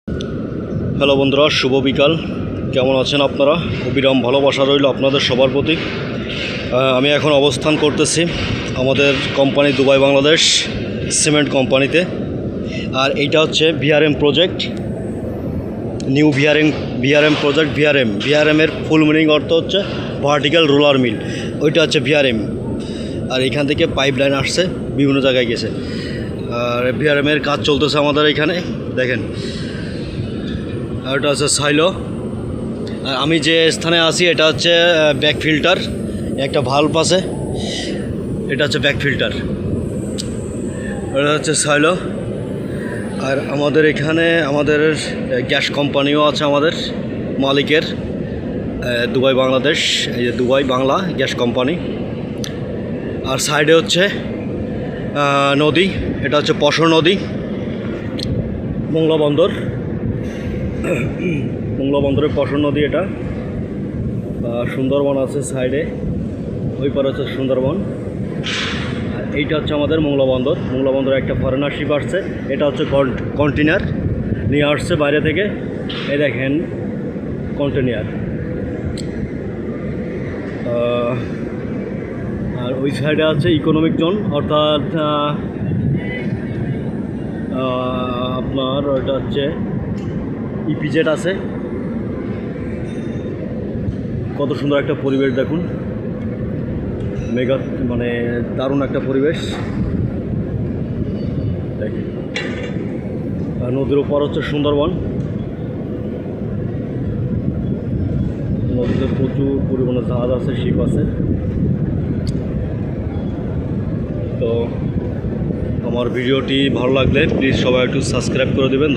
Hello বন্ধুরা, শুভ বিকাল। কেমন আছেন আপনারা? অবিরাম ভালোবাসা রইল আপনাদের সবার প্রতি। আমি এখন অবস্থান করতেছি আমাদের কোম্পানি দুবাই বাংলাদেশ সিমেন্ট কোম্পানিতে। আর এইটা হচ্ছে VRM project, new VRM project. ভিআরএমের ফুল মিনিং অর্থ হচ্ছে ভার্টিক্যাল রোলার মিল, ওইটা হচ্ছে ভিআরএম। আর এখান থেকে পাইপ লাইন আসছে, বিভিন্ন জায়গায় গেছে। আর ভিআরএমের কাজ চলতেছে আমাদের এখানে, দেখেন। আর এটা হচ্ছে সাইলো। আর আমি যে স্থানে আছি এটা হচ্ছে ব্যাক ফিল্টার, একটা ভাল্ব আছে, এটা হচ্ছে ব্যাক ফিল্টার, এটা হচ্ছে সাইলো। আর আমাদের এখানে আমাদের গ্যাস কোম্পানিও আছে, আমাদের মালিকের দুবাই বাংলাদেশ, এই যে দুবাই বাংলা গ্যাস কোম্পানি। আর সাইডে হচ্ছে নদী, এটা হচ্ছে পশর নদী, মোংলা বন্দর, মোংলা বন্দরের পশর নদী এটা। সুন্দরবন আছে সাইডে, ওই পারে হচ্ছে সুন্দরবন। আর এইটা হচ্ছে আমাদের মোংলা বন্দর। মোংলা বন্দরে একটা ফরেনার শিপ আসছে, এটা হচ্ছে কন্টেনার নিয়ে আসছে বাইরে থেকে, এই দেখেন কন্টেনার। আর ওই সাইডে আছে ইকোনমিক জোন, অর্থাৎ আপনার ওইটা হচ্ছে ইপিজেড আছে। কত সুন্দর একটা পরিবেশ দেখুন, মেগা, মানে দারুণ একটা পরিবেশ দেখেন। আর নদীর উপর হচ্ছে সুন্দরবন, নদীতে প্রচুর পরিমাণে জাহাজ আছে, শিপ আছে। তো আমার ভিডিওটি ভালো লাগলে প্লিজ সবাই একটু সাবস্ক্রাইব করে দেবেন।